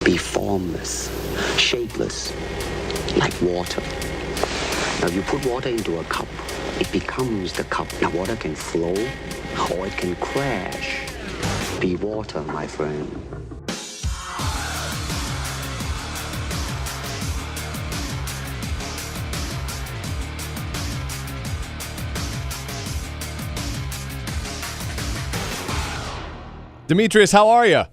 be formless, shapeless, like water. Now, you put water into a cup, it becomes the cup. Now, water can flow, or it can crash. Be water, my friend. Demetrious, how are you?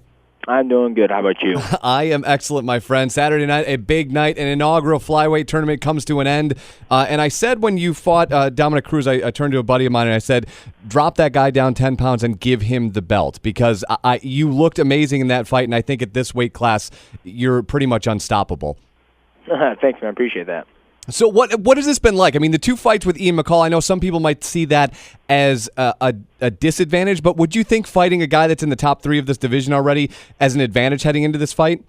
I'm doing good. How about you? I am excellent, my friend. Saturday night, a big night, an inaugural flyweight tournament comes to an end. And I said when you fought Dominic Cruz, I turned to a buddy of mine and I said, drop that guy down 10 pounds and give him the belt because you looked amazing in that fight, and I think at this weight class, you're pretty much unstoppable. Thanks, man. I appreciate that. So what has this been like? I mean, the two fights with Ian McCall, I know some people might see that as a disadvantage, but would you think fighting a guy that's in the top 3 of this division already as an advantage heading into this fight?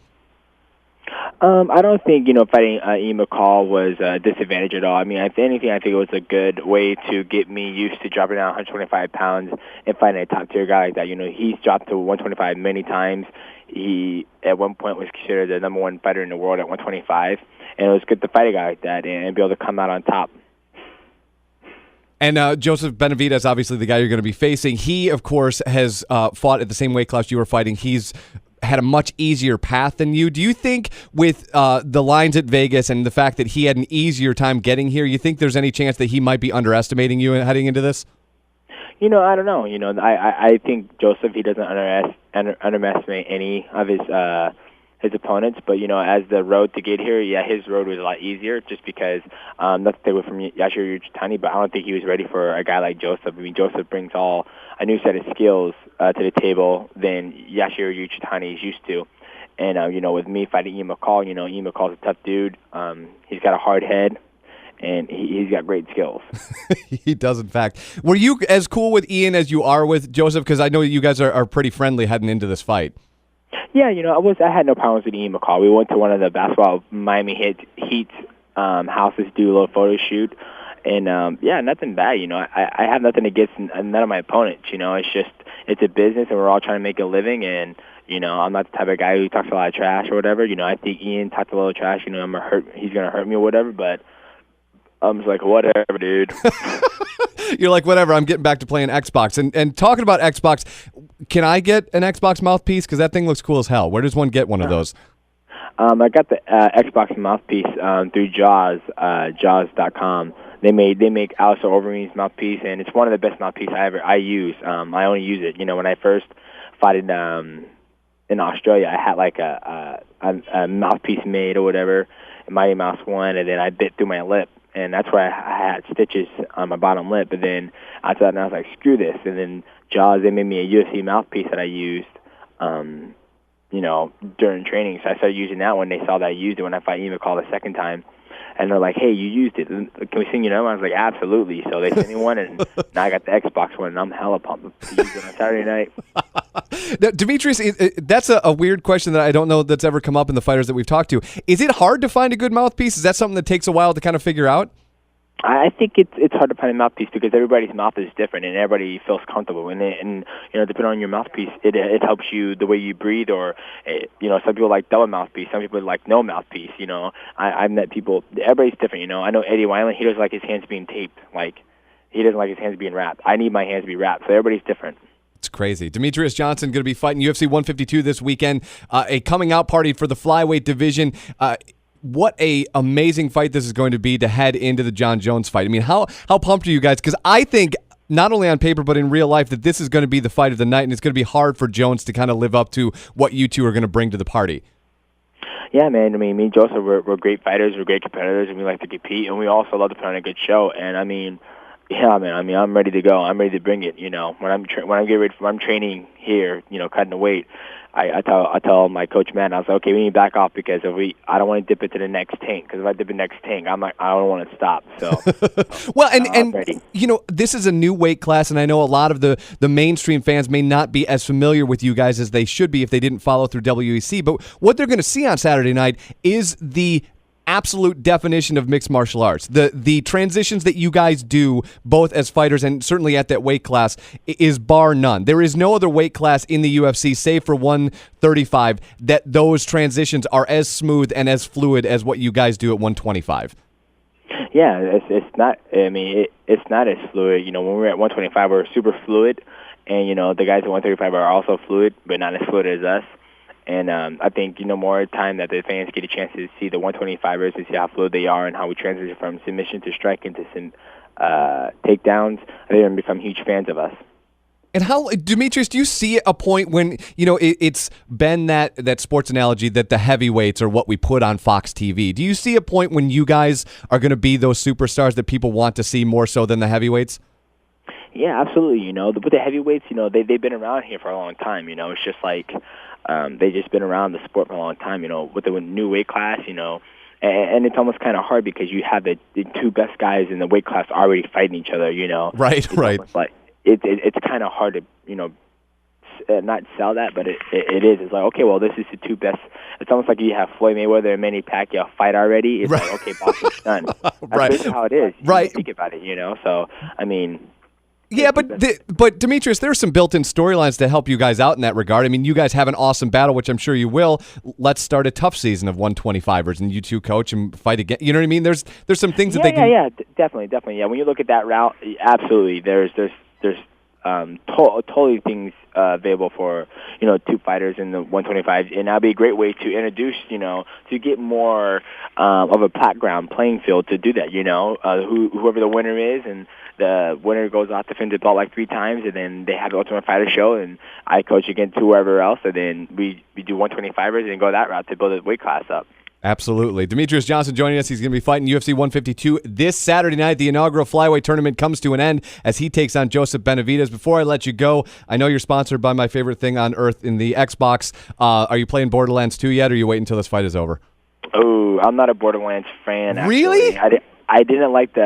I don't think, fighting Ian McCall was a disadvantage at all. I mean, if anything, I think it was a good way to get me used to dropping down 125 pounds and fighting a top-tier guy like that. He's dropped to 125 many times. He, at one point, was considered the number 1 fighter in the world at 125. And it was good to fight a guy like that and be able to come out on top. And Joseph Benavidez, obviously the guy you're going to be facing, he, of course, has fought at the same weight class you were fighting. He's had a much easier path than you. Do you think with the lines at Vegas and the fact that he had an easier time getting here, you think there's any chance that he might be underestimating you heading into this? I don't know. I think Joseph, he doesn't underestimate any of his opponents, but as the road to get here, his road was a lot easier just because not to take away from Yashiro Yutani, but I don't think he was ready for a guy like Joseph. I mean, Joseph brings a new set of skills to the table than Yashiro Yutani is used to. And with me fighting Ian McCall, Ian McCall's a tough dude. He's got a hard head, and he's got great skills. He does, in fact. Were you as cool with Ian as you are with Joseph? Because I know you guys are pretty friendly heading into this fight. Yeah, I had no problems with Ian McCall. We went to one of the basketball Miami Heat houses, do a little photo shoot, and nothing bad. I have nothing against none of my opponents. It's a business, and we're all trying to make a living. And I'm not the type of guy who talks a lot of trash or whatever. I think Ian talked a little trash. He's gonna hurt me or whatever, but I'm just like, whatever, dude. You're like, whatever, I'm getting back to playing Xbox. And talking about Xbox, can I get an Xbox mouthpiece? Because that thing looks cool as hell. Where does one get one of those? I got the Xbox mouthpiece through Jaws, Jaws.com. They make Alistair Overeem's mouthpiece, and it's one of the best mouthpieces I use. I only use it. When I first fought in Australia, I had like a mouthpiece made or whatever, a Mighty Mouse one, and then I bit through my lip. And that's why I had stitches on my bottom lip. But then I thought, and I was like, screw this. And then Jaws, they made me a UFC mouthpiece that I used, during training. So I started using that when they saw that I used it when I fought Ian McCall the second time. And they're like, hey, you used it. Can we send you another one? I was like, absolutely. So they sent me one, and now I got the Xbox one, and I'm hella pumped to use it on Saturday night. Now, Demetrious, that's a weird question that I don't know that's ever come up in the fighters that we've talked to. Is it hard to find a good mouthpiece? Is that something that takes a while to kind of figure out? I think it's hard to find a mouthpiece because everybody's mouth is different and everybody feels comfortable. And depending on your mouthpiece, it helps you the way you breathe. Or some people like double mouthpiece, some people like no mouthpiece. I've met people. Everybody's different. I know Eddie Wineland. He doesn't like his hands being taped. Like he doesn't like his hands being wrapped. I need my hands to be wrapped. So everybody's different. It's crazy. Demetrious Johnson going to be fighting UFC 152 this weekend. A coming out party for the flyweight division. What a amazing fight this is going to be to head into the John Jones fight. I mean, how pumped are you guys? Because I think not only on paper but in real life that this is going to be the fight of the night, and it's going to be hard for Jones to kind of live up to what you two are going to bring to the party. Yeah, man. I mean, me and Joseph, we're great fighters, we're great competitors, and we like to compete, and we also love to put on a good show. And I mean, yeah, man. I mean, I'm ready to go. I'm ready to bring it. When I'm getting ready, I'm training here. Cutting the weight. I tell my coach, man, I was like, okay, we need to back off because I don't want to dip into the next tank. Because if I dip in the next tank, I don't want to stop. So, well, and this is a new weight class, and I know a lot of the mainstream fans may not be as familiar with you guys as they should be if they didn't follow through WEC. But what they're going to see on Saturday night is the absolute definition of mixed martial arts. The transitions that you guys do, both as fighters and certainly at that weight class, is bar none. There is no other weight class in the UFC, save for 135, that those transitions are as smooth and as fluid as what you guys do at 125. Yeah, it's not. I mean, it's not as fluid. You know, when we're at 125, we're super fluid, and you know, the guys at 135 are also fluid, but not as fluid as us. And I think, you know, more time that the fans get a chance to see the 125ers and see how fluid they are and how we transition from submission to strike into some takedowns, they're going to become huge fans of us. And how, Demetrious, do you see a point when, you know, it's been that sports analogy that the heavyweights are what we put on Fox TV. Do you see a point when you guys are going to be those superstars that people want to see more so than the heavyweights? Yeah, absolutely. You know, with the heavyweights, you know, they've been around here for a long time. You know, it's just like they've just been around the sport for a long time. You know, with the new weight class, you know, and it's almost kind of hard because you have the two best guys in the weight class already fighting each other. You know, right. Like it's kind of hard to, you know, not sell that, but it is. It's like, okay, well, this is the two best. It's almost like you have Floyd Mayweather and Manny Pacquiao fight already. It's like, okay, boxing's done. That's basically how it is. You think about it, you know. So I mean. Yeah, but Demetrious, there are some built-in storylines to help you guys out in that regard. I mean, you guys have an awesome battle, which I'm sure you will. Let's start a tough season of 125ers, and you two coach and fight again. You know what I mean? There's some things that they can. Yeah, definitely. Yeah, when you look at that route, absolutely. There's totally things available for, you know, two fighters in the 125, and that'd be a great way to introduce, you know, to get more of a background playing field to do that. You know, whoever the winner is, and the winner goes off to defend the belt like 3 times, and then they have the Ultimate Fighter show, and I coach against whoever else, and then we do 125ers and go that route to build a weight class up. Absolutely. Demetrious Johnson joining us. He's going to be fighting UFC 152 this Saturday night. The inaugural flyweight tournament comes to an end as he takes on Joseph Benavidez. Before I let you go, I know you're sponsored by my favorite thing on earth in the Xbox. Are you playing Borderlands 2 yet, or are you waiting until this fight is over? Oh, I'm not a Borderlands fan. Actually. Really? I didn't like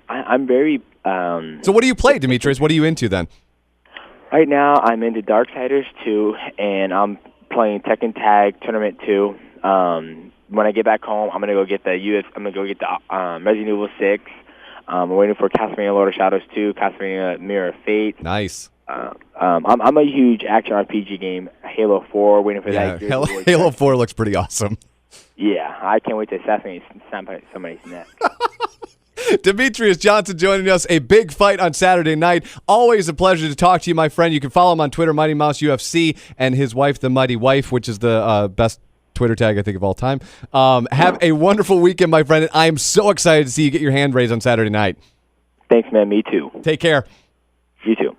I'm very... So what do you play, Demetrious? What are you into then? Right now, I'm into Darksiders 2, and I'm playing Tekken Tag Tournament 2. When I get back home, I'm gonna go get the Resident Evil 6. I'm waiting for Castlevania Lord of Shadows 2, Castlevania Mirror of Fate. Nice. I'm a huge action RPG game. Halo 4, waiting for that. Halo 4 looks pretty awesome. Yeah, I can't wait to assassinate somebody's neck. Demetrious Johnson joining us. A big fight on Saturday night. Always a pleasure to talk to you, my friend. You can follow him on Twitter, Mighty Mouse UFC, and his wife, the Mighty Wife, which is the best Twitter tag I think of all time. Have a wonderful weekend, my friend. And I am so excited to see you get your hand raised on Saturday night. Thanks, man. Me too. Take care. You too.